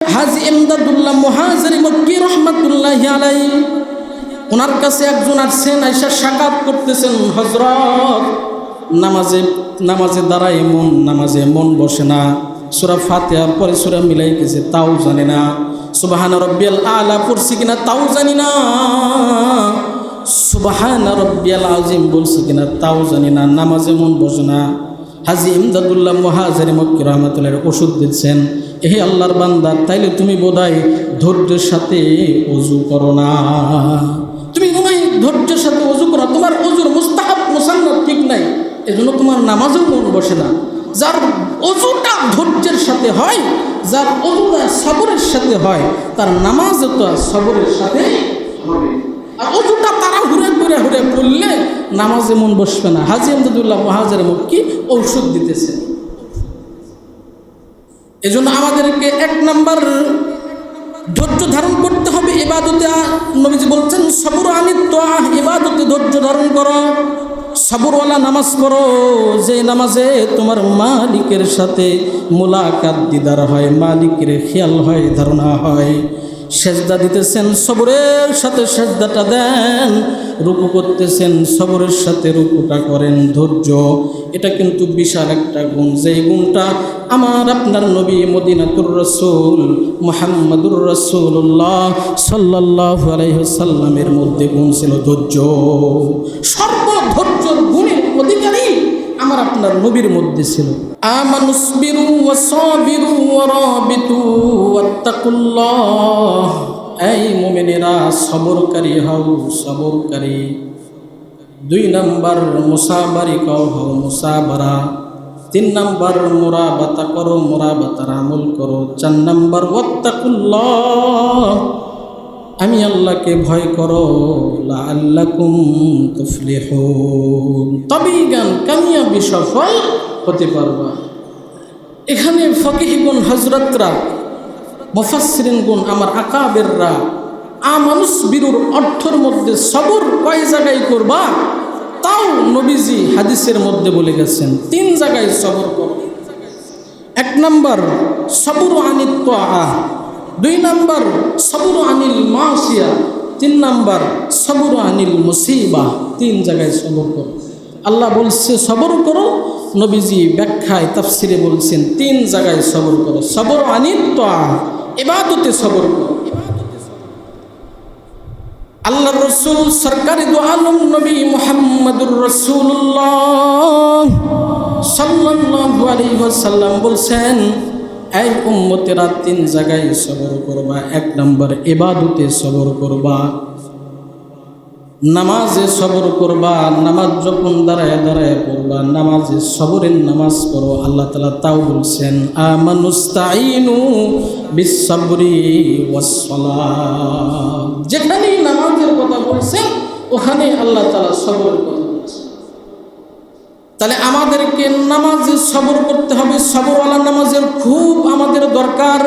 হাজী ইমদাদুল্লাহ মুহাজিরি মক্কি রহমাতুল্লাহি আলাইহি, ওনার কাছে একজন আসছেন, আয়েশা সাকাত করতেছেন, হযরত নামাজে দাঁড়ায় নামাজে মন বসে না, সূরা ফাতিহার পরে সূরা মিলাই গেছে তাও জানে না, সুবহান রাব্বিয়াল আলা পড়ছি কিনা তাও জানি না, সুবহান রাব্বিয়াল আযীম বলছি কিনা তাও জানি না, নামাজে মন বসে না। হাজী ইমদাদুল্লাহ মুহাজিরি মক্কি রহমাতুল্লাহি আলাইহি ওষুধ দিচ্ছেন, হে আল্লাহর বান্দা, তাইলে তুমি বোধহয় ধৈর্যের সাথে ওযু করো না, তুমি মনে হয় ধৈর্যের সাথে ওযু করো, তোমার ওযুর মুস্তাহাব মুসান্নাদ ঠিক নাই, এজন্য তোমার নামাজেও মন বসে না। যার ওযুটা ধৈর্যের সাথে হয়, যার ওযুটা সবরের সাথে হয়, তার নামাজও তো সবরের সাথে হবে। আর ওযুটা তারা হুড়ে পড়লে নামাজে মন বসবে না। হাজী ইমদাদুল্লাহ মুহাজিরি মক্কি ঔষধ দিতেছে। এজন্য আমাদেরকে 1 নাম্বার ধৈর্য ধারণ করতে হবে ইবাদতে। নবীজি বলছেন সবর আনিত তোয়া, ইবাদতে ধৈর্য ধারণ করো, সবরওয়ালা নামাজ পড়ো, যে নামাজে তোমার মালিকের সাথে মুলাকাত দিদার হয়, মালিকের খেয়াল হয়, ধারণা হয়। সেজদা দিতেছেন সবরের সাথে সেজদাটা দেন, রুকু করতেছেন সবরের সাথে রুকুটা করেন, ধৈর্য। এটা কিন্তু বিশাল একটা গুণ, যেই গুণটা আমার আপনার নবী মদিনাতুর রাসূল মুহাম্মাদুর রাসূলুল্লাহ সাল্লাল্লাহু আলাইহি ওয়াসাল্লামের মধ্যে গুণ ছিল ধৈর্য। সর্বধৈর্যের গুণের অধিকারী আমার আপনার নবীর মধ্যে ছিল। আমানুসবিরু ওয়াসাবিরু ওয়ারাবিতু ওয়াত্তাকুল্লাহ, এই মুমিনেরা সবরকারী হও, সবরকারী। 2 নাম্বার মুসাবারি হও, মুসাবারা। 3 নাম্বার মুরাবাতা করো, মুরাবাতার আমল করো। 4 নাম্বার ওয়াত্তাকুল্লাহ, আমি আল্লাহকে ভয় করো, লাআল্লাকুম তুফলিহুন, তবেই গান কামিয়াবি সফল হতে পারবা। এখানে ফকিহগণ হযরতরা, মুফাসসিরিনগণ, আমার আকাবেররা আমানুস বিরুর অর্থের মধ্যে সবর কয় জায়গায় করবা তাও নবীজি হাদিসের মধ্যে বলে গেছেন। 3 জায়গায় সবর করো। 1 নাম্বার সবর আনিত তোয়া, 2 নাম্বার সবর আনিল মাসিয়া, 3 নাম্বার সবর আনিল মুসিবা। 3 জায়গায় সবর করো। আল্লাহ বলছে সবর করো, নবীজি ব্যাখ্যায় তাফসিরে বলছেন 3 জায়গায় সবর করো। সবর আনিত তোয়া, ইবাদতে সবর করো। আল্লাহর রাসূল সরকারি দু আলম নবী মুহাম্মাদুর রাসূলুল্লাহ সাল্লাল্লাহু আলাইহি ওয়াসাল্লাম বলছেন, এই উম্মতেরা 3 জায়গায় সবর করবা। 1 নাম্বার ইবাদতে সবর করবা, নামাজে সবর করবা। নামাজ যখন দাঁড়ায় পড়বা, নামাজে সবরের নামাজ পড়ো। আল্লাহ তাআলা তাও বলছেন, আমানুস্তাঈনু বিস-সাবরি ওয়াস-সালাহ। যেখানেই নামাজের কথা বলছেন ওখানে আল্লাহ তাআলা সবরের কথা বলছেন। তাহলে আমাদেরকে নামাজে সবর করতে হবে। সবরওয়ালা নামাজের খুব আমাদের দরকার।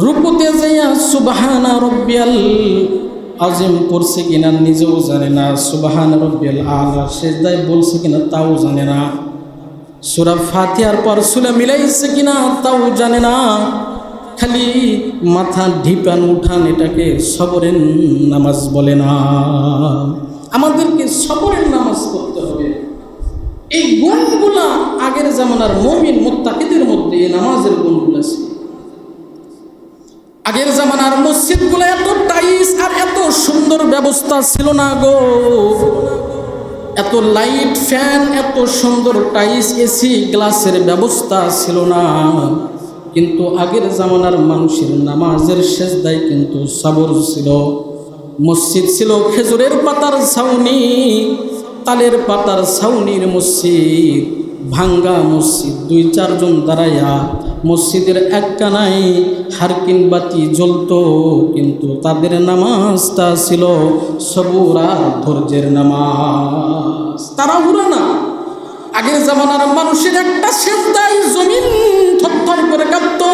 রুকুতে যাইয়া সুবহানা রাব্বিয়াল আযীম পড়ছে কিনা নিজেও জানে না, সুবহান রাব্বিয়াল আলা সিজদায় বলছে কিনা তাও জানে না, সূরা ফাতিহার পর সূরা মিলাইছে কিনা তাও জানে না, খালি মাথা ঢিপান উঠান, এটাকে সবরের নামাজ বলে না। আমাদেরকে সবরের নামাজ পড়তে হবে। এই গুণগুলা আগের জামানার মুমিন মুত্তাকিদের মধ্যে এই নামাজের গুণগুলো ছিল। আগের জামানার মসজিদগুলো এত টাইস আর এত সুন্দর ব্যবস্থা ছিল না গো, এত লাইট ফ্যান, এত সুন্দর টাইস, এসি, গ্লাসের ব্যবস্থা ছিল না। কিন্তু আগের জামানার মানুষের নামাজের সেজদায় কিন্তু সবর ছিল। মসজিদ ছিল খেজুরের পাতার ছাউনি, তালের পাতার ছাউনির মসজিদ, ভাঙ্গা মসজিদ। 2-4 জন দাঁড়াইয়া মসজিদের এক কানায় হারকিন বাতি জ্বলতো, কিন্তু তাদের নামাজটা ছিল সবর আর ধৈর্যের নামাজ, তাড়াহুড়ো না। আগের জামানার মানুষের একটা সেজদায় জমিন থরথর করে কাঁপতো,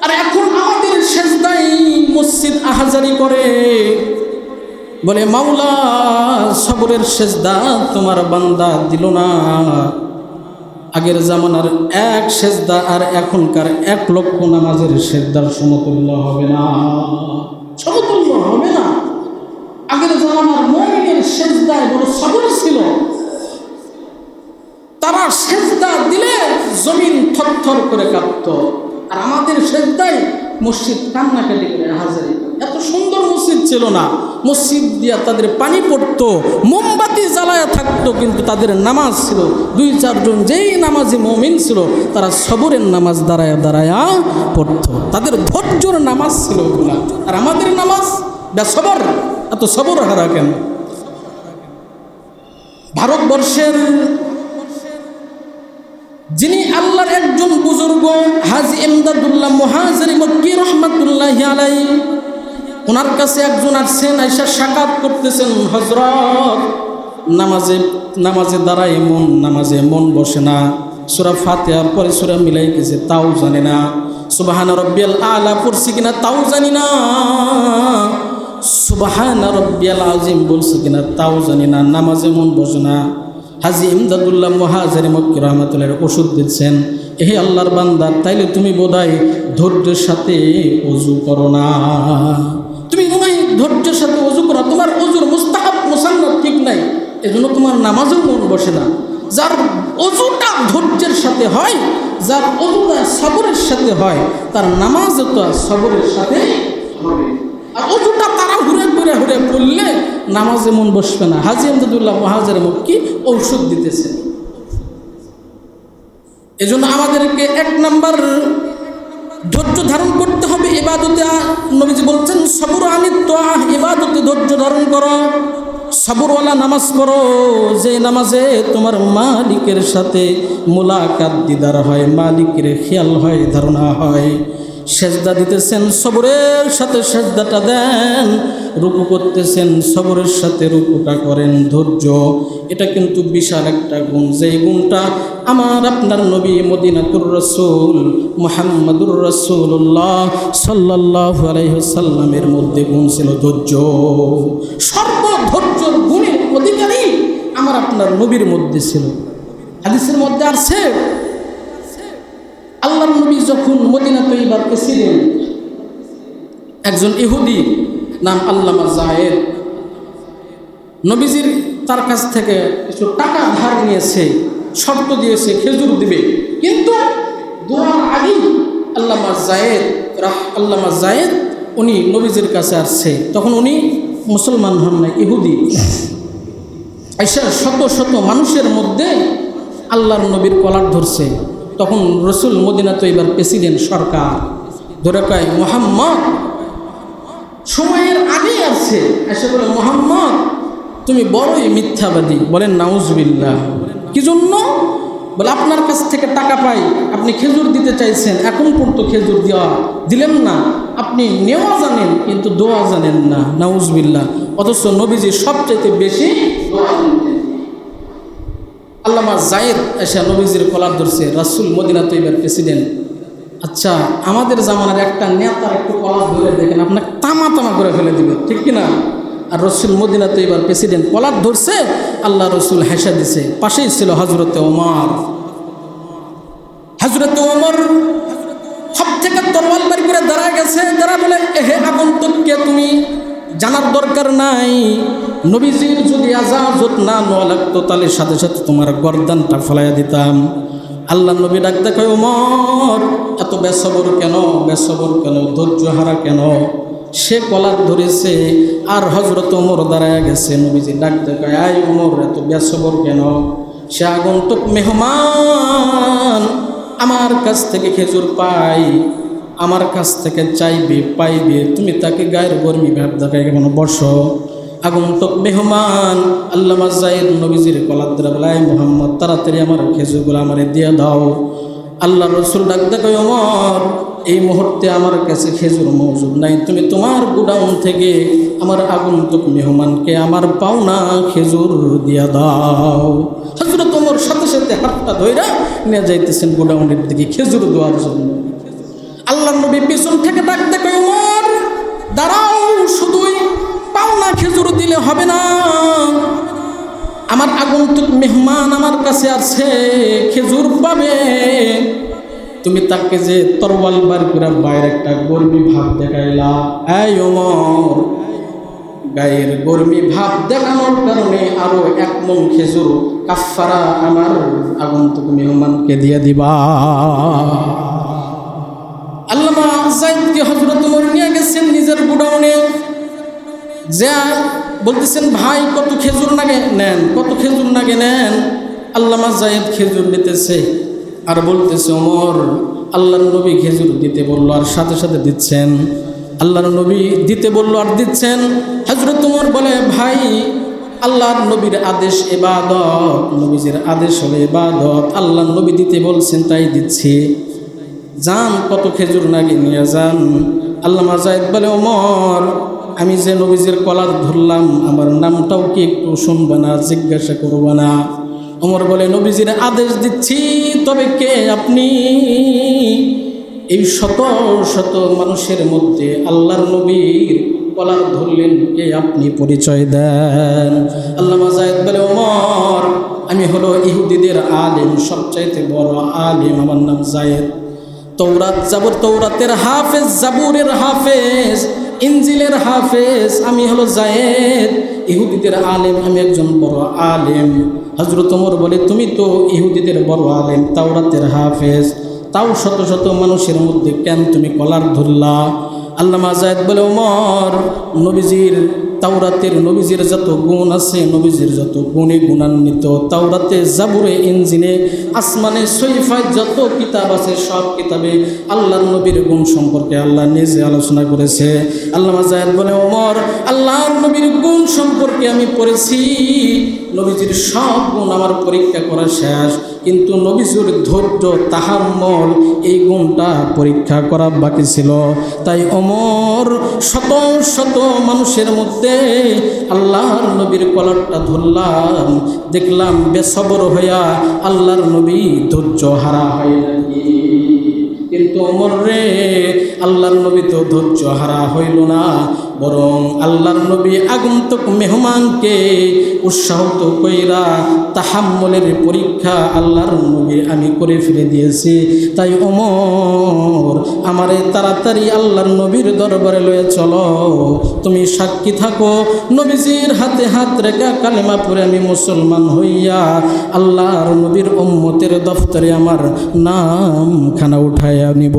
আর এখন আমাদের সেজদায় মসজিদ আহাজারি করে, বলে মাওলা সবরের সেজদা তোমার বান্দা দিল না, আগের জামানার এক সেজদা আর এখনকার 1,00,000 নামাজের সেজদার সমতুল্য হবে না, সমতুল্য হবে না। আগের জামানার মুমিনের সেজদায় বড় সবর ছিল, তারা সেজদা দিলে জমিন থরথর করে কাঁপত। আর আমাদের সেজদায় মসজিদ কান্নাকাটি করে হাজারি। এত সুন্দর মসজিদ ছিল না, মসজিদ দিয়া তাদের পানি পড়তো, মোমবাতি জ্বালায়া থাকতো, কিন্তু তাদের নামাজ ছিল 2-4 জন যেই নামাজি মুমিন ছিল তারা সবরের নামাজ দাঁড়ায়া দাঁড়ায়া পড়তো, তাদের ধৈর্যর নামাজ ছিল ওগুলা। আর আমাদের নামাজ বেসবর, এত সবর হারা কেন? ভারতবর্ষের যিনি আল্লাহর একজন বুজুর্গ হাজী ইমদাদুল্লাহ মুহাজিরি মক্কি রহমাতুল্লাহি আলাইহি, ওনার কাছে একজন আসছেন, আয়েশা সাকাত করতেছেন, হযরত নামাজে দাঁড়ায় নামাজে মন বসে না, সূরা ফাতিহার পরে সূরা মিলাইতেছে তাও জানে না, সুবহানা রাব্বিয়াল আলা পড়ছি কিনা তাও জানি না, সুবহানা রাব্বিয়াল আযীম বলছি কিনা তাও জানি না, নামাজে মন বসে না। হাজী ইমদাদুল্লাহ মুহাজিরি মক্কি রহমাতুল্লাহি ওষুধ দিচ্ছেন, হে আল্লাহর বান্দা, তাইলে তুমি বোধহয় ধৈর্যের সাথে ওযু করো না, তুমি মনে হয় ধৈর্যের সাথে ওযু করো, তোমার ওযুর মুস্তাহাব মুসান্নাদ ঠিক নাই, এজন্য তোমার নামাজেও মন বসে না। যার ওযুটা ধৈর্যের সাথে হয়, যার ওযুটা সবরের সাথে হয়, তার নামাজও তো সবরের সাথে হবে। আর ওযুটা তারা হুড়ে পড়লে নামাজে মন বসবে না। হাজী ইমদাদুল্লাহ মুহাজিরি মক্কি ঔষধ দিতেছে। এজন্য আমাদেরকে 1 নাম্বার ধৈর্য ধারণ করতে হবে ইবাদতে। নবীজি বলছেন সবর আনিত তোয়া, ইবাদতে ধৈর্য ধারণ করো, সবরওয়ালা নামাজ পড়ো, যে নামাজে তোমার মালিকের সাথে মুলাকাত দিদার হয়, মালিকের খেয়াল হয়, ধারণা হয়। সেজদা দিতেছেন সবরের সাথে সেজদাটা দেন, রুকু করতেছেন সবরের সাথে রুকুটা করেন, ধৈর্য। এটা কিন্তু বিশাল একটা গুণ, যেই গুণটা আমার আপনার নবী মদিনাতুর রাসূল মুহাম্মাদুর রাসূলুল্লাহ সাল্লাল্লাহু আলাইহি ওয়াসাল্লামের মধ্যে গুণ ছিল ধৈর্য। সর্বধৈর্যের গুণের অধিকারী আমার আপনার নবীর মধ্যে ছিল। হাদিসের মধ্যে আছে, আল্লাহর নবী যখন মদিনা তৈবাতে ছিলেন, একজন ইহুদি নাম আল্লামা জায়েদ নবীজির তার কাছ থেকে কিছু টাকা ধার নিয়েছে, শর্ত দিয়েছে খেজুর দিবে, কিন্তু দোয়ার আগেই আল্লামা জায়েদ উনি নবীজির কাছে আসছে। তখন উনি মুসলমান হন না, ইহুদি। আইসা শত শত মানুষের মধ্যে আল্লাহর নবীর কলার ধরছে। তখন রসুল মদিনা তৈবার প্রেসিডেন্ট সরকার ধরে কয়, মুহাম্মদ সময়ের আগে আসছে, এসে বলে মুহাম্মদ তুমি বড়ই মিথ্যাবাদী। বলেন নাউজুবিল্লাহ। কি জন্য? বলে আপনার কাছ থেকে টাকা পাই, আপনি খেজুর দিতে চাইছেন, এখন পর্যন্ত খেজুর দিলেন না, আপনি নেওয়া জানেন কিন্তু দোয়া জানেন না। নাউজুবিল্লাহ। অথচ নবীজি সবচাইতে বেশি দোয়া জানতেন। আল্লামা জায়েদ এসে নবীজির কলার ধরছে, রাসূল মদিনা তৈবার প্রেসিডেন্ট। আচ্ছা, আমাদের জামানার একটা নেতার একটু কলার ধরে দেখেন, আপনাকে তামা করে ফেলে দিবে, ঠিক কিনা? আর রসুল মদিনা তৈবার প্রেসিডেন্ট কলার ধরছে, আল্লাহ রসুল হেসা দিছে। পাশেই ছিল হযরতে ওমর। হযরতে ওমর সব থেকে তরোয়াল বাড়ি করে দাঁড়ায় গেছে। দাঁড়া বলে, হে আগন্তুককে তুমি জানার দরকার নাই, নবীজির যদি ইজাজত না নেওয়া লাগতো তাহলে সাথে সাথে তোমার গর্দানটা ফলাইয়া দিতাম। আল্লাহ নবী ডাকতে কয়, ওমর এত বেসবর কেন, ধৈর্য হারা কেন? সে কলার ধরেছে আর হযরত ওমর দাঁড়ায় গেছে। নবীজি ডাকতে কয়, আয় ওমর এত বেসবর কেন? সে আগন্তুক মেহমান, আমার কাছ থেকে খেজুর পাই, আমার কাছ থেকে চাইবে পাইবে, তুমি তাকে গায়ের গরমি ভাব দেখায় কেন? বসো। আগন্তুক মেহমান আল্লামা জায়েদ নবীজির কলার ধরে বলে, আয় মুহাম্মদ তাড়াতাড়ি আমার খেজুরগুলো আমারে দিয়ে দাও। আল্লাহ রসুল ডাকতে কয়, ওমর এই মুহূর্তে আমার কাছে খেজুর মজুদ নাই, তুমি তোমার গোডাউন থেকে আমার আগন্তুক মেহমানকে আমার পাওনা খেজুর দিয়া দাও। হযরত ওমর সাথে সাথে হাতটা ধইরা নিয়ে যাইতেছেন গোডাউনের দিকে খেজুর দেওয়ার জন্য। আল্লাহ নবী পিছন থেকে ডাকতে কয়, ওমর দাঁড়াও, শুধুই পাওনা খেজুর দিলে হবে না, আমার আগন্তুক মেহমান আমার কাছে আছে, খেজুর পাবে, তুমি তাকে যে তরোয়াল বার করে বাইরে একটা গর্মী ভাব দেখাইলা, এই ওমর গায়ের গর্মী ভাব দেখানোর কারণে আরো 1 মণ খেজুর কাফারা আমার আগন্তুক মেহমানকে দিয়ে দিবা। আল্লামা যায়েদকে হযরত ওমর নিয়ে গেছেন নিজের গোডাউনে, যা বলতেছেন ভাই কত খেজুর নাগে নেন, কত খেজুর নাগে নেন। আল্লামা যায়েদ খেজুর নিতেছে আর বলতেছে ওমর আল্লাহর নবী খেজুর দিতে বললো আর সাথে সাথে দিচ্ছেন, আল্লাহর নবী দিতে বললো আর দিচ্ছেন। হযরত ওমর বলে ভাই আল্লাহর নবীর আদেশ ইবাদত, নবীজির আদেশ হলো ইবাদত, আল্লাহর নবী দিতে বলছেন তাই দিচ্ছি, যান কত খেজুর নাগে নিয়ে যান। আল্লামা যায়েদ বলে ওমর আমি যে নবীজির কলার ধরলাম আমার নামটাও কি একটু শুনবে না, জিজ্ঞাসা করবে না? ওমর বলে নবীজির আদেশ দিচ্ছি, তবে কে আপনি? এই শত শত মানুষের মধ্যে আল্লাহর নবীর কলার ধরলেন কে আপনি, পরিচয় দেন। আল্লামা যায়েদ বলে ওমর আমি হলো ইহুদিদের আলেম, সবচাইতে বড় আলেম, আমার নাম যায়েদ, তৌরাত জাবুর তৌরাতের হাফেজ, জাবুরের হাফেজ, ইনজিলের হাফেজ, আমি হলো যায়েদ, ইহুদিদের আলেম, আমি একজন বড় আলেম। হযরত ওমর বলে তুমি তো ইহুদিদের বড় আলেম, তাওরাতের হাফেজ, তাও শত শত মানুষের মধ্যে কেন তুমি কলার ধরলা? আল্লামা যায়েদ বলে ওমর নবীজির তাওরাতের নবীজির যত গুণ আছে, নবীজির যত গুণে গুণান্বিত, তাওরাতে জাবুরে ইনজিলে আসমানে সহিফায় যত কিতাব আছে সব কিতাবে আল্লাহর নবীর গুণ সম্পর্কে আল্লাহ নিজে আলোচনা করেছে। আল্লামা যায়েদ বলে ওমর আল্লাহর নবীর গুণ সম্পর্কে আমি পড়েছি, নবীজির সব গুণ আমার পরীক্ষা করা শেষ, কিন্তু নবীজির ধৈর্য তাহাম্মল এই গুণটা পরীক্ষা করা বাকি ছিল। তাই ওমর শত শত মানুষের মধ্যে আল্লাহর নবীর কলারটা ধরলাম, দেখলাম বেসবর হইয়া আল্লাহর নবী ধৈর্য হারা হয় নাকি। কিন্তু ওমর রে আল্লাহর নবী তো ধৈর্য হারা হইল না, বরং আল্লাহর নবী আগন্তুক মেহমানকে উৎসাহিত কইরা তাহাম্মুলের পরীক্ষা আল্লাহর নবী আমি করে ফেলে দিয়েছি। তাই ওমর আমারে তাড়াতাড়ি আল্লাহর নবীর দরবারে লয়ে চলো, তুমি সাক্ষী থাকো নবীজির হাতে হাত রেখা কালেমা পড়ে আমি মুসলমান হইয়া আল্লাহর নবীর উম্মতের দফতরে আমার নাম খানা উঠাইয়া নিব।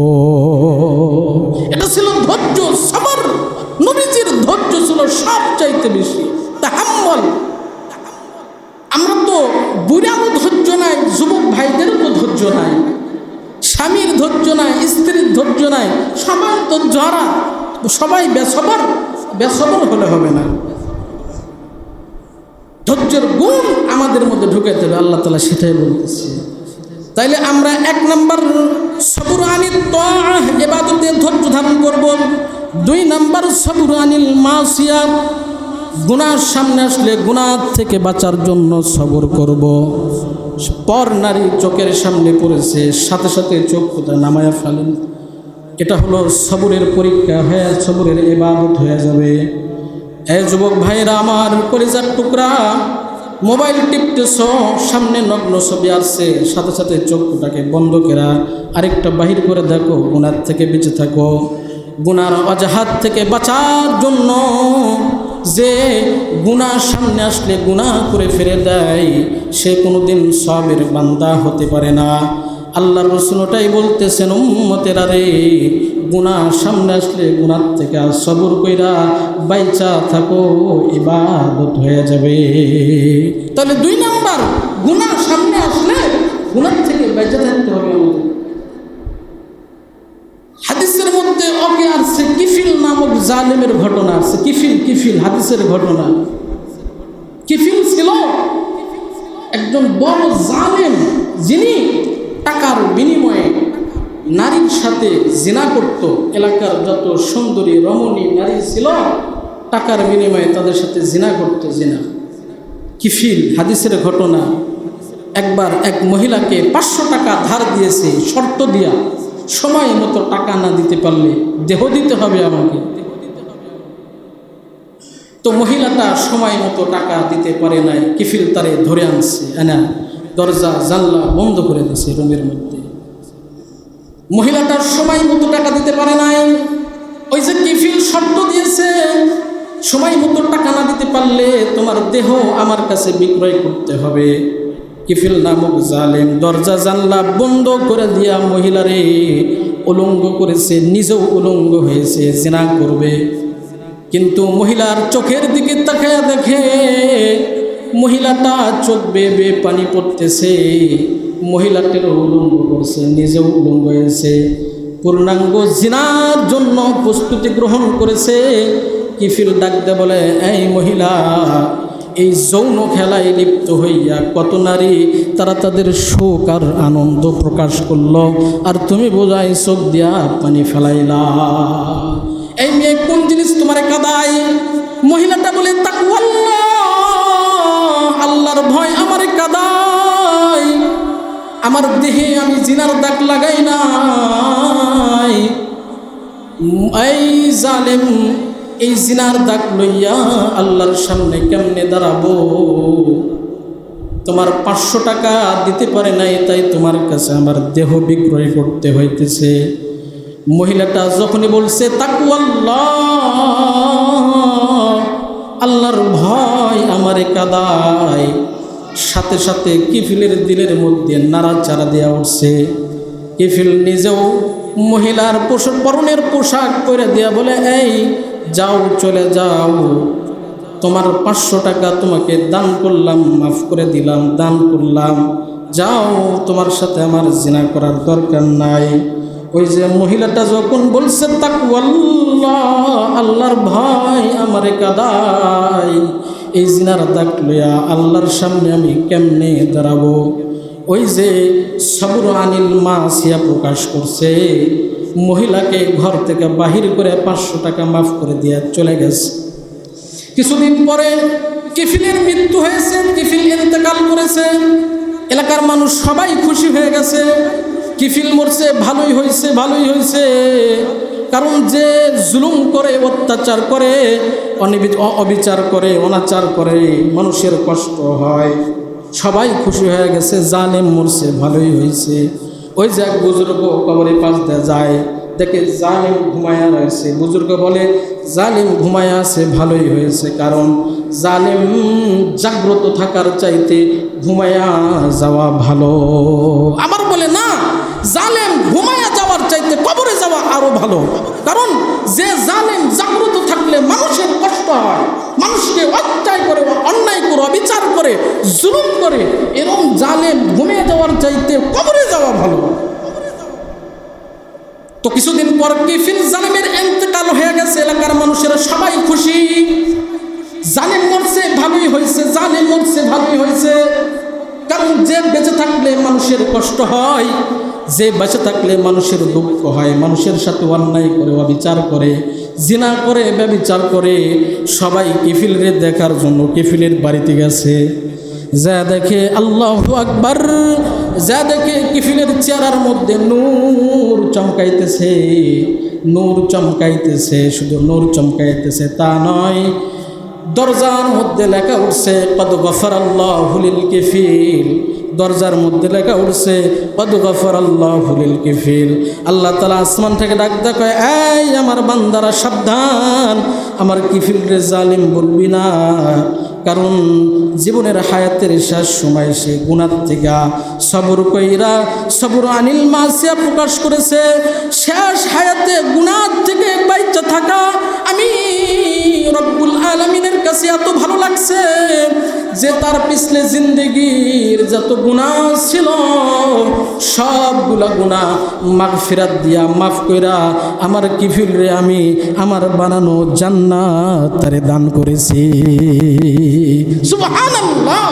এটা ছিল ধৈর্য, সবর। নবীজির ধৈর্য ছিল সবচাইতে বেশি, তাহাম্মুল। আমরা তো বুড়ারও ধৈর্য নাই, যুবক ভাইদেরও তো ধৈর্য নাই, স্বামীর ধৈর্য নাই, স্ত্রীর ধৈর্য নাই, সবার ধৈর্য হারা, সবাই বেসবর। বেসবর হলে হবে না, ধৈর্যের গুণ আমাদের মধ্যে ঢুকাইতে হবে, আল্লাহ তাআলা সেটাই বলতেছে। তাইলে আমরা 1 নম্বর সবর আনিল তাআহ, ইবাদতে ধৈর্য ধারণ করব। 2 নম্বর সবর আনিল মাসিয়া, গুনার সামনে আসলে গুনাহ থেকে বাঁচার জন্য সবর করব। পর নারী চোখের সামনে পড়েছে, সাথে সাথে চোখ কোথায় নামায়া ফেলেন, এটা হলো সবরের পরীক্ষা হয়ে সবরের ইবাদত হয়ে যাবে। এই যুবক ভাইরা আমার, কলিজার টুকরা, মোবাইল টিপতেছ, সামনে নগ্ন ছবি আসছে, সাথে সাথে চোখটাকে বন্ধ করা আরেকটা বাহির করে দেখো, গুনার থেকে বেঁচে থাকো। গুনার অজাহাত থেকে বাঁচার জন্য যে গুনাহ সামনে আসলে গুনাহ করে ফেলে দেয়, সে কোনোদিন সবের বান্দা হতে পারে না। আল্লাহর রাসূল ওটাই বলতেছেন, উম্মতেরা রে, গুনাহ সামনে আসলে গুনাহ থেকে সবর কইরা বাইচা থাকো, ইবাদত হয়ে যাবে। তাহলে 2 নাম্বার, গুনাহ সামনে আসলে গুনাহ থেকে বাইচা থাকতে হবে আমাদের। হাদিসের মধ্যে ওকে আসছে কিফিল নামক জালেমের ঘটনা আছে। কিফিল হাদিসের ঘটনা। কিফিল ছিল একজন বড় জালেম, যিনি টাকার বিনিময়ে নারীর সাথে জিনা করত। এলাকার যত সুন্দরী রমণী নারী ছিল, টাকার বিনিময়ে তাদের সাথে জিনা করত। জিনা কিফিল হাদিসের ঘটনা। একবার এক মহিলাকে 500 টাকা ধার দিয়েছে, শর্ত দিয়া, সময় মতো টাকা না দিতে পারলে দেহ দিতে হবে আমাকে। তো মহিলাটা সময় মতো টাকা দিতে পারে নাই, কিফিল তারে ধরে আনছে, এনা দরজা জানলা বন্ধ করে দিছে রুমের মধ্যে। মহিলাটার সময় মতো টাকা দিতে পারে নাই, ওই যে কিফিল শর্ত দিয়েছে, সময় মতো টাকা না দিতে পারলে তোমার দেহ আমার কাছে বিক্রয় করতে হবে। কিফিল নামক জালেম দরজা জানলা বন্ধ করে দিয়া মহিলারে উলঙ্গ করেছে, নিজেও উলঙ্গ হয়েছে, জিনা করবে। কিন্তু মহিলার চোখের দিকে তাকায়া দেখে মহিলাটা চোখ বেয়ে পানি পড়তেছে, মহিলাটিরও উলঙ্গ করছে, নিজেও উলঙ্গ হয়েছে, পূর্ণাঙ্গ জিনার জন্য প্রস্তুতি গ্রহণ করেছে। কিফিল ডাকতে বলে, এই মহিলা, এই যৌন খেলায় লিপ্ত হইয়া কত নারী তারা তাদের শোক আর আনন্দ প্রকাশ করলো, আর তুমি বোঝাই চোখ দিয়া পানি ফেলাইলা। এই মেয়ে কোন জিনিস তোমারে কাদায়? মহিলাটা বলে, তাকওয়াল্লাহ, আল্লাহর ভয় আমারে কাদায়, আমার দেহে আমি জিনার দাগ লাগাই নাই। এই জালেম এই জিনার দাগ লইয়া আল্লাহর সামনে কেমনে দাঁড়াবো? তোমার 500 টাকা দিতে পারে নাই, তাই তোমার কাছে আমার দেহ বিক্রয় করতে হইতেছে। মহিলাটা যখনই বলছে তাকওয়াল্লাহ, আল্লাহর ভয় আমারে কাদায়, সাথে সাথে কিফিলের দিলের মধ্যে নাড়াচাড়া দেওয়া উঠছে। কিফিল নিজেও মহিলার পরনের পোশাক পরে দেয়া বলে, এই যাও, চলে যাও, তোমার 500 টাকা তোমাকে দান করলাম, মাফ করে দিলাম, দান করলাম, যাও, তোমার সাথে আমার জিনা করার দরকার নাই। ওই যে মহিলাটা যখন বলছে তাকওয়াল্লাহ, আল্লাহর ভয় আমারে কাদায়, এই জিনার দাগ লইয়া আল্লাহর সামনে আমি কেমনে দাঁড়াবো? ওই যে সবর আনিল মাসিয়া প্রকাশ করছে, মহিলাকে ঘর থেকে বাহির করে 500 টাকা মাফ করে দিয়ে চলে গেছে। কিছুদিন পরে কিফিলের মৃত্যু হয়েছে, কিফিল ইন্তেকাল করেছে। এলাকার মানুষ সবাই খুশি হয়ে গেছে, কিফিল মরছে, ভালোই হয়েছে, ভালোই হয়েছে। কারণ যে জুলুম করে, অত্যাচার করে, অবিচার করে, অনাচার করে, মানুষের কষ্ট হয়, সবাই খুশি হয়ে গেছে, জালেম মরছে, ভালোই হয়েছে। ওই যে এক বুজুর্গ কবরের পাশ দিয়ে যায়, দেখে জালেম ঘুমায়া রয়েছে। বুজুর্গ বলে, জালেম ঘুমায়া আছে, ভালোই হয়েছে, কারণ জালেম জাগ্রত থাকার চাইতে ঘুমায়া যাওয়া ভালো। আবার বলে, না, জালেম ঘুমায়া যাওয়ার চাইতে কবরে যাওয়া আরো ভালো, কারণ যে জালেম জাগ্রত থাকলে মানুষের কষ্ট হয়, মানুষকে অত্যাচার করে, অন্যায় করে, অবিচার করে, জুলুম করে, এরকম জালেম ঘুমিয়ে যাওয়ার চাইতে কবরে যাওয়া ভালো। তো কিছুদিন পর কিফিল জালেমের ইন্তেকাল হয়ে গেছে, এলাকার মানুষেরা সবাই খুশি, জালেম মরছে, ভালোই হয়েছে, জালেম মরছে, ভালোই হয়েছে। কারণ যে বেঁচে থাকলে মানুষের কষ্ট হয়, যে বেঁচে থাকলে মানুষের দুঃখ হয়, মানুষের সাথে অন্যায় করে, অবিচার করে, জিনা করে, ব্যভিচার করে, সবাই কিফিলরে দেখার জন্য কিফিলের বাড়িতে গেছে। যা দেখে আল্লাহু আকবার, যা দেখে কিফিলের চেহারার মধ্যে নূর চমকাইতেছে, নূর চমকাইতেছে, শুধু নূর চমকাইতেছে তা নয়, দরজার মধ্যে লেখা উঠছে কদ গফারাল্লাহু লিল কিফিল, দরজার মধ্যে লেখা উঠছে কদ গফারাল্লাহু লিল কিফিল। আল্লাহ তাআলা আসমান থেকে ডাক দেয়, এই আমার বান্দারা সাবধান, আমার কিফিলরে জালিম বলবি না, কারণ জীবনের হায়াতের শেষ সময় সে গুনাহ থেকে সবর কইরা, সবর আনিল মাসিয়া প্রকাশ করেছে। শেষ হায়াতে গুনাহ থেকে বাইচা থাকা আমি রব্বুল আলামিনের কাছে এত ভালো লাগছে যে তার পিছলে জিন্দেগির যত গুনাহ ছিল সবগুলা গুনাহ মাগফিরাত দিয়া মাফ কইরা আমার কিফিলরে আমি আমার বানানো জান্নাত তারে দান করেছি। সুবহানাল্লাহ।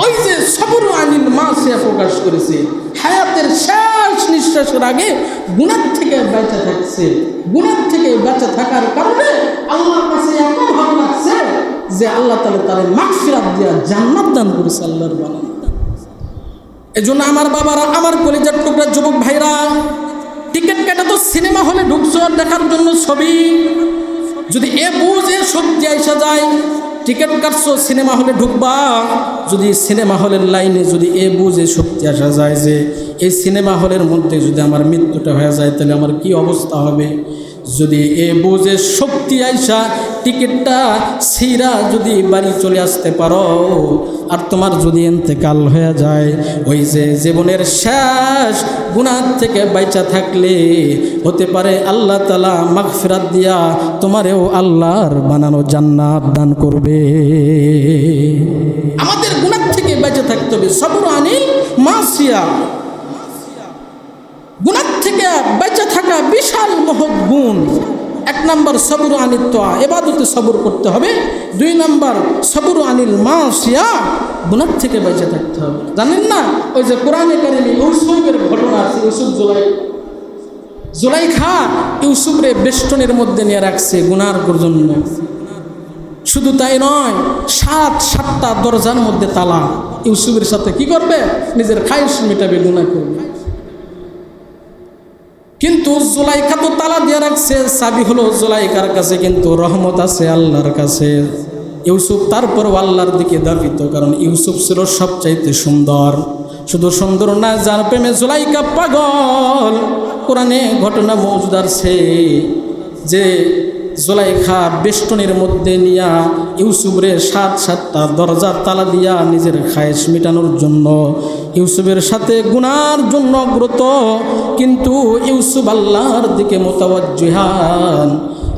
ওই যে সবর আনিল মাসিয়া প্রকাশ করেছে, হায়াতের শেষ নিঃশ্বাসের আগে গুনাহ থেকে বেঁচে থাকছে, গুনাহ থেকে বেঁচে থাকার কারণে আল্লাহর কাছে এত ভালো লাগছে যে আল্লাহ তাআলা তারে মাগফিরাত দিয়া জান্নাত দান করেছে, আল্লাহর বানানো। এজন্য আমার বাবারা, আমার কলিজার টুকরা যুবক ভাইরা, টিকিট কেটে তো সিনেমা হলে ঢুকছো দেখার জন্য ছবি, যদি এ বুঝে শক্তি আইসা যায়, টিকিট কাটছো সিনেমা হলে ঢুকবা, যদি সিনেমা হলের লাইনে যদি এ বুঝে শক্তি আসা যায় যে এই সিনেমা হলের মধ্যে যদি আমার মৃত্যুটা হয়ে যায় তাহলে আমার কি অবস্থা হবে, যদি এ বুঝে শক্তি আইসা টিকিটটা ছিঁড়া যদি বাড়ি চলে আসতে পারো, আর তোমার যদি ইন্তেকাল হয়ে যায়, ওই যে জীবনের শেষ গুনাহ থেকে বাইচা থাকলে হতে পারে আল্লাহ তাআলা মাগফিরাত দিয়া তোমারেও আল্লাহর বানানো জান্নাত দান করবে। আমাদের গুনাহ থেকে বাইচা থাকতে হবে। সবর আনিল মাসিয়া, গুনাহ থেকে বেঁচে থাকা বিশাল মহৎ গুণ। 1 নম্বর সবর আনিল তোয়া, ইবাদতে সবর করতে হবে। 2 নম্বর সবর আনিল মাসিয়া, গুনাহ থেকে বেঁচে থাকতে হবে। জানেন না ওই যে কোরআনে কারিমে ইউসুফের ঘটনা আছে, ইউসুফ জুলাইখা ইউসুফরে বেষ্টনের মধ্যে নিয়ে রাখছে গুনার জন্য। শুধু তাই নয়, 7টা দরজার মধ্যে তালা। ইউসুফের সাথে কি করবে? নিজের খায়েশ মেটাবে, গুনাহ করবে। কিন্তু জুলাইখা তো তালা দিয়ে রাখছে, চাবি হলো জুলাইখার কাছে, কিন্তু রহমত আছে আল্লাহর কাছে। ইউসুফ তারপরও আল্লাহর দিকে ধাবিত, কারণ ইউসুফ ছিল সবচাইতে সুন্দর। শুধু সুন্দর না, যার প্রেমে জুলাইখা পাগল। কোরআনে ঘটনা মওজুদ আছে যে জুলাইখা বেষ্টনের মধ্যে নিয়া ইউসুফরে 7টা দরজার তালা দিয়া নিজের খায়েশ মেটানোর জন্য ইউসুফের সাথে গুনার জন্য অগ্রত। কিন্তু ইউসুফ আল্লাহর দিকে মুতাওয়াজ্জিহান,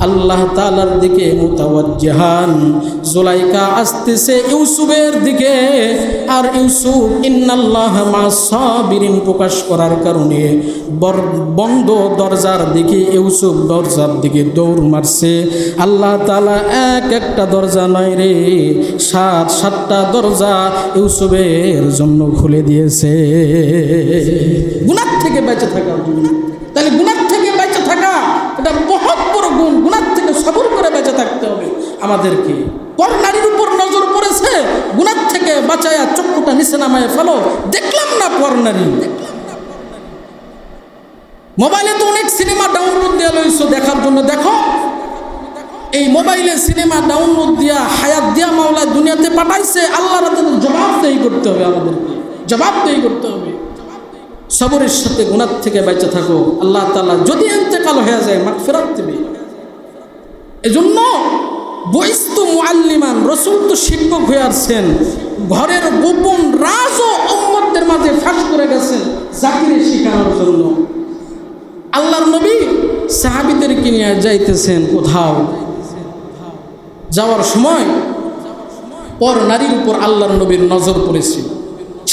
আল্লাহ তাআলার দিকে মুতাওয়াজ্জিহান। জুলাইখা আসতেছে ইউসুফের দিকে, আর ইউসুফ ইন্নাল্লাহা মা'আস সাবিরিন প্রকাশ করার কারণে বন্ধ দরজার দিকে ইউসুফ দরজার দিকে দৌড় মারছে। আল্লাহ তাআলা একটা দরজা নয় রে, 7টা দরজা ইউসুফের জন্য খুলে দিয়েছে গুনাহ থেকে বেঁচে থাকার জন্য। তাহলে গুনাহ থেকে বেঁচে থাকা এটা বহুত বড় গুণ। গুনাহ থেকে সবর করে বেঁচে থাকতে হবে আমাদেরকে। পর নারীর উপর নজর পড়েছে, গুনাহ থেকে বাঁচায়া চক্ষুটা নিচে নামায় ফেলো। দেখলাম না পর নারী। মোবাইলে তো অনেক সিনেমা ডাউনলোড দেওয়া লইছো দেখার জন্য, দেখো। এই মোবাইলে সিনেমা ডাউনলোড দিয়া হায়াত দিয়া মাওলা দুনিয়াতে পাঠাইছে, আল্লাহর জবাবদেহি করতে হবে আমাদেরকে, জবাবদেহি করতে হবে। সবরের সাথে গুনাহ থেকে বেঁচে থাকো, আল্লাহ তাআলা যদি ইন্তেকাল হয়ে যায় মাগফিরাত দিবে। এজন্য বইস্তু মুআল্লিমান, রাসূল তো শিক্ষক হয়ে আসছেন, ঘরের গোপন রাজও উম্মতদের মাঝে ফাঁস করে গেছেন জাকিরে শেখানোর জন্য। আল্লাহর নবী সাহাবীদেরকে নিয়ে যাইতেছেন কোথাও, যাওয়ার সময় পর নারীর উপর আল্লাহর নবীর নজর পড়েছিল।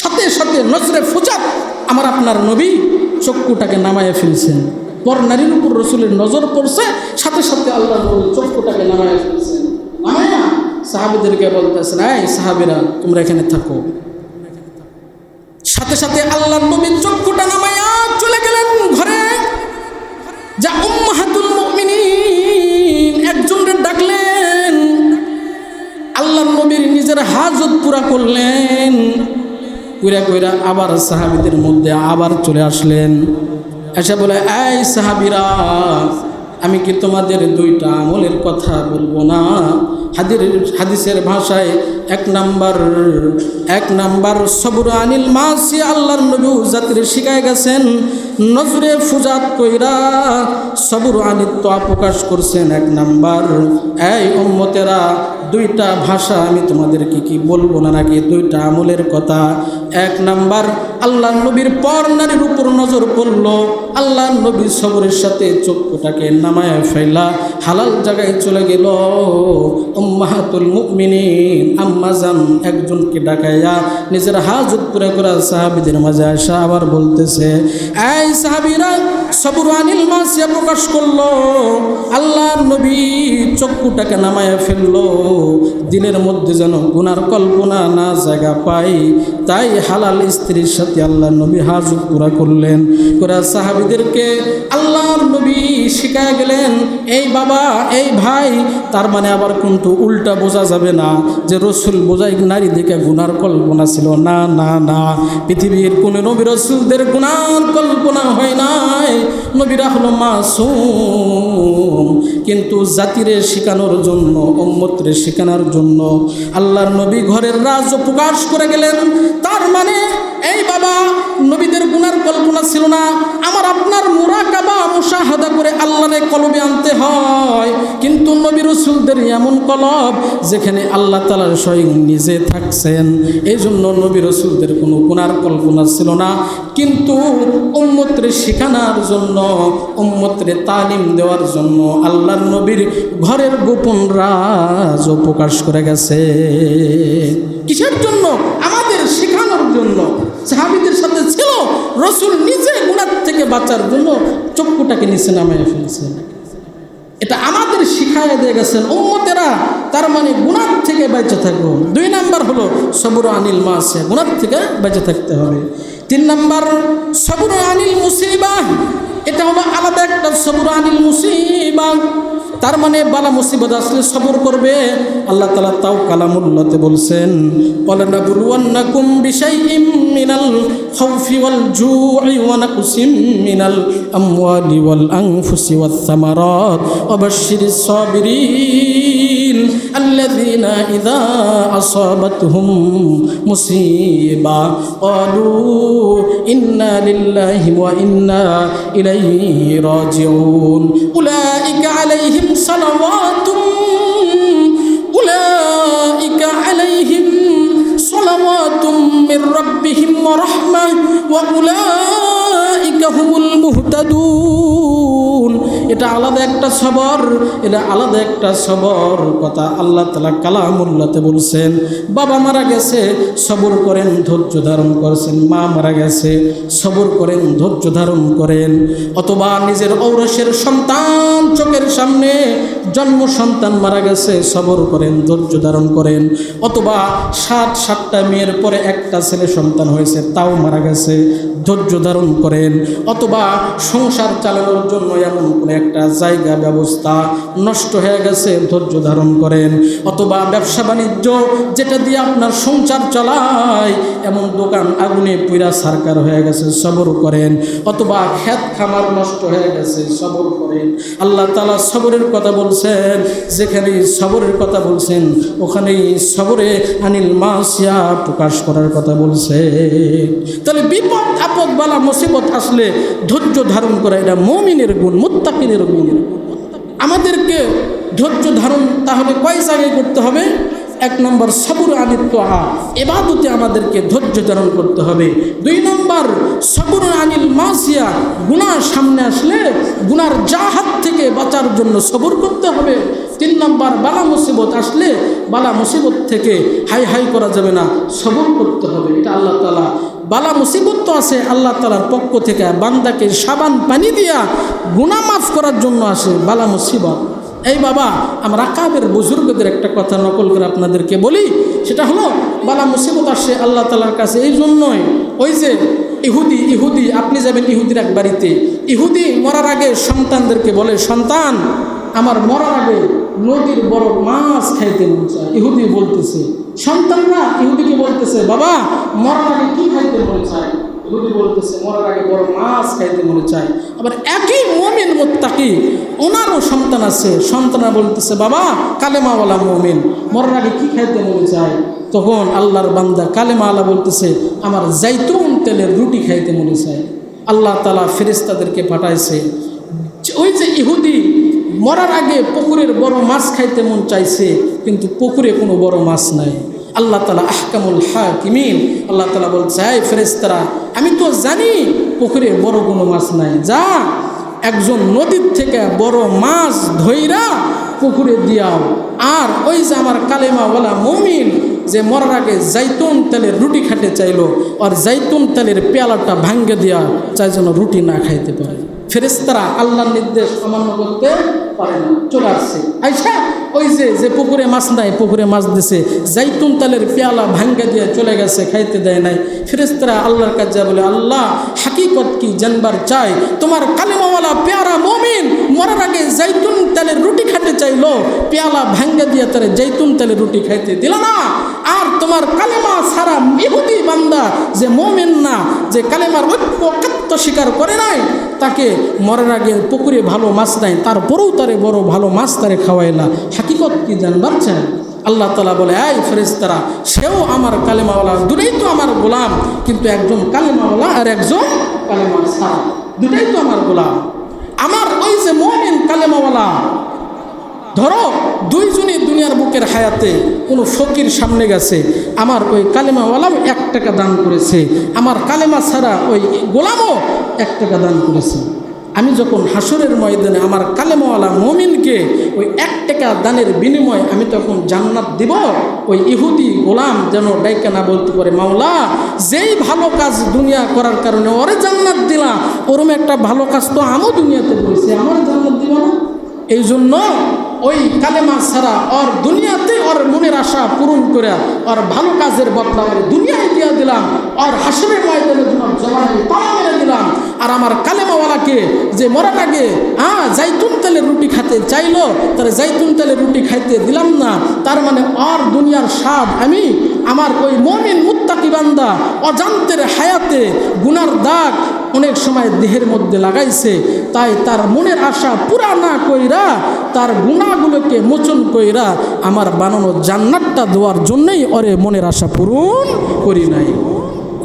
সাথে সাথে নজরে ফুজাত আমার আপনার নবী চক্ষুটাকে নামায় ফেলছেন। পর নারীর উপর রাসূলের নজর পড়ছে, সাথে সাথে আল্লাহর নবী চক্ষুটাকে নামায় ফেলছেন। নামায়া সাহাবীদেরকে বলতেছেন, এই সাহাবীরা তোমরা এখানে থাকো। সাথে সাথে আল্লাহর নবী চক্ষুটা নামায়া চলে গেলেন ঘরে। যা উম্মাহাতুল মুমিনিন একজনকে ডাকলেন, আল্লাহর নবীর নিজের হাজত পুরা করলেন। কইরা আবার সাহাবীদের মধ্যে আবার চলে আসলেন। এসে বলে, এই সাহাবীরা, আমি কি তোমাদের 2টা আমলের কথা বলবো না? হাদিসের ভাষায় 1 নাম্বার সবর আনিল মাসি, আল্লাহর নবী জাতির শিখায় গেছেন। নজরে ফুজাত কইরা সবর আনিত তোয়া প্রকাশ করছেন। 1 নাম্বার, এই উম্মতেরা, 2টা ভাষা আমি তোমাদেরকে কি বলবো না নাকি 2টা আমলের কথা? 1 নাম্বার, আল্লাহর নবীর পর নারীর উপর নজর পড়ল, আল্লাহর নবী সবরের সাথে চক্ষুটাকে নামায় ফেলা হালাল জায়গায় চলে গেল। উম্মাহাতুল মুমিনিন আম্মা জান একজনকে ডাকাইয়া নিজের হাজত পুরা করা সাহাবীদের মাঝে আসা আবার বলতেছে, এই সাহাবীরা, সবর আনিল মাসিয়া প্রকাশ করলো, আল্লাহর নবী চক্ষুটাকে নামায় ফেললো। দিলের মধ্যে যেন গুনার কল্পনা না জায়গা পাই, তাই হালাল স্ত্রীর সাথে আল্লাহর নবী হাজত পুরা করলেন। করে সাহাবীদেরকে আল্লাহর নবী শিখায় গেলেন, এই বাবা, এই ভাই, তার মানে আবার কিন্তু উল্টা বোঝা যাবে না যে রাসূল বোঝাই নারী দিকে গুনার কল্পনা ছিল। না না না, পৃথিবীর কোন নবী রাসূলদের গুনার কল্পনা হয় নাই। নবীরা হলো মাসুম, কিন্তু জাতিরে শেখানোর জন্য, উম্মতরে শেখানোর জন্য আল্লাহর নবী ঘরের রাজ প্রকাশ করে গেলেন। তার মানে এই বাবা, নবীদের গুনার কল্পনা ছিল না। আমার আপনার মুরাকাবা মুশাহাদা করে আল্লাহরে কলবে আনতে হয়, কিন্তু নবী রাসূলদের এমন কলব যেখানে আল্লাহ তাআলা স্বয়ং নিজে থাকছেন। এই জন্য নবী রাসূলদের কোনো গুনার কল্পনা ছিল না, কিন্তু উম্মতরে শেখানোর জন্য, উম্মতরে তালিম দেওয়ার জন্য আল্লাহর নবীর ঘরের গোপন রাজ প্রকাশ করে গেছে। কিসের জন্য? আমাদের শেখানোর জন্য। সাহাবীদের সাথে ছিল, রাসূল নিজে গুনাহ থেকে বাঁচার জন্য চক্ষুটাকে নিচে নামিয়ে ফেলেছেন। এটা আমাদের শিখাইয়া দিয়ে গেছেন উম্মতেরা। তার মানে গুনাহ থেকে বেঁচে থাকো। 2 নাম্বার হলো সবর আনিল মাসিয়া, গুনাহ থেকে বেঁচে থাকতে হবে। 3 নাম্বার সবর আনিল মুসিবা, এটা হলো আলাদা একটা সবর আনিল মুসিবা। তার মানে বালা মুসিবত আসলে সবর করবে। আল্লাহ তাআলা তাও কালামুল্লাহতে বলছেন, ওয়ালানাবলুওয়ান্নাকুম বিশাইইম মিনাল খাউফি ওয়াল জু'i ওয়া নাকসিম মিনাল আমওয়ালি ওয়াল আনফুসি ওয়াত সামারাত ওয়া বাশশিরিস সাবিরিন আল্লাযীনা ইযা আসাবাতহুম মুসিবা ক্বালু ইন্না লিল্লাহি ওয়া ইন্না ইলাইহি রাজিউন উলাইকা আলাইহিম উলাইকা আলাইহিম সালাওয়াতুম মির রাব্বিহিম ওয়া রাহমাহ ওয়া উলাইকা হুমুল মুহতাদুন। এটা আলাদা একটা সবর, এটা আলাদা একটা সবর কথা আল্লাহ তাআলা কালামুল্লাহতে বলছেন। বাবা মারা গেছে, সবর করেন, ধৈর্য ধারণ করেছেন। মা মারা গেছে, সবর করেন, ধৈর্য ধারণ করেন। অথবা নিজের ঔরসের সন্তান চোখের সামনে জন্ম সন্তান মারা গেছে, সবর করেন, ধৈর্য ধারণ করেন। অথবা 7টা মেয়ের পরে একটা ছেলে সন্তান হয়েছে, তাও মারা গেছে, ধৈর্য ধারণ করেন। অথবা সংসার চালানোর জন্য এমন কোনো একটা জায়গা ব্যবস্থা নষ্ট হয়ে গেছে, ধৈর্য ধারণ করেন। অথবা ব্যবসা বাণিজ্য যেটা দিয়ে আপনার সংসার চালায়, এমন দোকান আগুনে পুরা সারকার হয়ে গেছে, সবর করেন। অথবা ক্ষেত খামার নষ্ট হয়ে গেছে, সবর করেন। আল্লাহ তাআলা সবরের কথা বলছেন, যেখানে সবরের কথা বলছেন ওখানেই সবরে আনিল মাসিয়া প্রকাশ করার কথা বলছে। তাহলে বিপদ আপদ বালা মুসিবত আসলে ধৈর্য ধারণ করা, এটা মুমিনের গুণ, মুত্তাকিনের গুণ। আমাদেরকে ধৈর্য ধারণ তাহলে কয় জায়গায় করতে হবে? 1 নম্বর সবর আনিত তোয়া, ইবাদতে আমাদেরকে ধৈর্য ধারণ করতে হবে। 2 নম্বর সবর আনিল মাসিয়া, গুনাহ সামনে আসলে গুনার জাহাত থেকে বাঁচার জন্য সবর করতে হবে। 3 নম্বর বালা মুসিবত আসলে বালা মুসিবত থেকে হাই হাই করা যাবে না, সবর করতে হবে। এটা আল্লাহ তাআলা, বালা মুসিবত তো আছে আল্লাহ তাআলার পক্ষ থেকে, বান্দাকে সাবান পানি দিয়া গুনাহ মাফ করার জন্য আসে বালা মুসিবত। এই বাবা, আমরা কাবের বুজুর্গদের একটা কথা নকল করে আপনাদেরকে বলি, সেটা হলো বালা মুসিবত আসে আল্লাহ তাআলার কাছে এই জন্যই। ওই যে ইহুদি, আপনি যাবেন ইহুদির এক বাড়িতে, ইহুদি মরার আগে সন্তানদেরকে বলে, সন্তান আমার মরার আগে নদীর বড় মাছ খাইতে মন চায়। ইহুদি বলতেছে, সন্তানরা ইহুদিকে বলতেছে, বাবা মরার আগে কি খাইতে মন চায়? ইহুদি বলতেছে, মরার আগে বড় মাছ খাইতে মনে চায়। আবার একই মুমিন মুত্তাকি, ওনারও সন্তান আছে, সন্তানরা বলতেছে, বাবা কালেমাওয়ালা মুমিন, মরার আগে কি খাইতে মনে চায়? তখন আল্লাহর বান্দা কালেমাওয়ালা বলতেছে, আমার জাইতুন তেলের রুটি খাইতে মনে চায়। আল্লাহ তাআলা ফেরেশতাদেরকে পাঠাইছে। ওই যে ইহুদি মরার আগে পুকুরের বড় মাছ খাইতে মন চাইছে, কিন্তু পুকুরে কোনো বড় মাছ নাই। আল্লাহ তাআলা আহকামুল হাকিমিন, আল্লাহ তাআলা বলছে, এই ফেরেশতারা আমি তো জানি পুকুরে বড় কোনো মাছ নাই, যা একজন নদীর থেকে বড় মাছ ধইরা পুকুরে দিয়াও। আর ওই যে আমার কালেমাওয়ালা মুমিন যে মরার আগে জাইতুন তেলের রুটি খাইতে চাইলো, আর জাইতুন তেলের পেয়ালাটা ভাঙ্গে দিয়া চাই যেন রুটি না খাইতে পারে। ফেরেশতারা আল্লাহর নির্দেশ অমান্য করতে পারে না, চলে আসছে। আচ্ছা ওই যে পুকুরে মাছ নাই, পুকুরে মাছ দিছে, জাইতুন তেলের পেয়ালা ভাঙ্গা দিয়ে চলে গেছে, খাইতে দেয় নাই। ফেরেশতারা আল্লাহর কাছে বলে, আল্লাহ হাকিকত কি জানবার চাই, তোমার কালেমাওয়ালা পেয়ারা মুমিন মরার আগে জাইতুন তেলের রুটি খেতে চাইলো, পেয়ালা ভাঙ্গা দিয়ে তারে জৈতুন তেলে রুটি খাইতে দিল না। আর তোমার কালেমা ছাড়া ইহুদি বান্দা যে মুমিন না, যে কালেমার ঐক্য স্বীকার করে নাই, তাকে মরার আগে পুকুরে ভালো মাছ নাই, তারপরেও তারে বড় ভালো মাছ তারে খাওয়াইলা। হাকিকত কি জানবার চাই? আল্লাহ তাআলা বলে, এই ফেরেশতারা, সেও আমার কালেমাওয়ালা, দুটোই তো আমার গোলাম, কিন্তু একজন কালেমাওয়ালা আর একজন কালেমা ছাড়া, দুটোই তো আমার গোলাম। আমার ওই যে মুমিন কালেমাওয়ালা, ধরো দুইজনই দুনিয়ার বুকের হায়াতে কোনো ফকির সামনে গেছে, আমার ওই কালেমাওয়ালাও 1 টাকা দান করেছে, আমার কালেমা ছাড়া ওই গোলামও 1 টাকা দান করেছে। আমি যখন হাসরের ময়দানে আমার কালেমাওয়ালা মুমিনকে ওই 1 টাকা দানের বিনিময়ে আমি তখন জান্নাত দিব, ওই ইহুদি গোলাম যেন ডাইকা না বলতে পারে, মাওলা যেই ভালো কাজ দুনিয়া করার কারণে ওরে জান্নাত দিলা, ওরম একটা ভালো কাজ তো আমিও দুনিয়াতে করেছি, আমার জান্নাত দিব না। এই জন্য ওই কালেমা ছাড়া ওর দুনিয়াতে ওর মনের আশা পূরণ করে ওর ভালো কাজের বদলা ওর দুনিয়ায় দিয়ে দিলাম, ওর হাসরের ময়দানে জবানে তালা মেরে দিলাম। আর আমার কালেমাওয়ালাকে যে মরার আগে জাইতুন তেলের রুটি খেতে চাইলো, তার জাইতুন তেলের রুটি খাইতে দিলাম না, তার মানে ওর দুনিয়ার স্বাদ আমি আমার ওই মুমিন মুত্তাকি বান্দা অজান্তের হায়াতে গুনার দাগ অনেক সময় দেহের মধ্যে লাগাইছে, তাই তার মনের আশা পুরা না কইরা তার গুনাহগুলোকে মোচন কইরা আমার বানানো জান্নাতটা দেওয়ার জন্যই ওরে মনের আশা পূরণ করি নাই।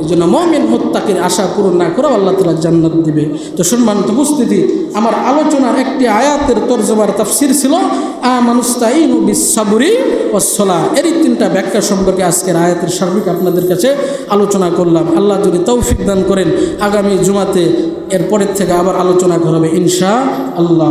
এই জন্য মুমিন মুত্তাকির আশা পূরণ না করে আল্লাহ তাআলা জান্নাত দিবে। তো সম্মানিত উপস্থিতি, আমার আলোচনার একটি আয়াতের তরজমার তাফসীর ছিল আমানুস্তাইনু বিস-সাবরি ওয়াস-সালাহ। এরই 3টা ব্যাখ্যা সম্পর্কে আজকের আয়াতের সার্বিক আপনাদের কাছে আলোচনা করলাম। আল্লাহ যদি তৌফিক দান করেন, আগামী জুমাতে এরপরের থেকে আবার আলোচনা করা হবে ইনশাআল্লাহ।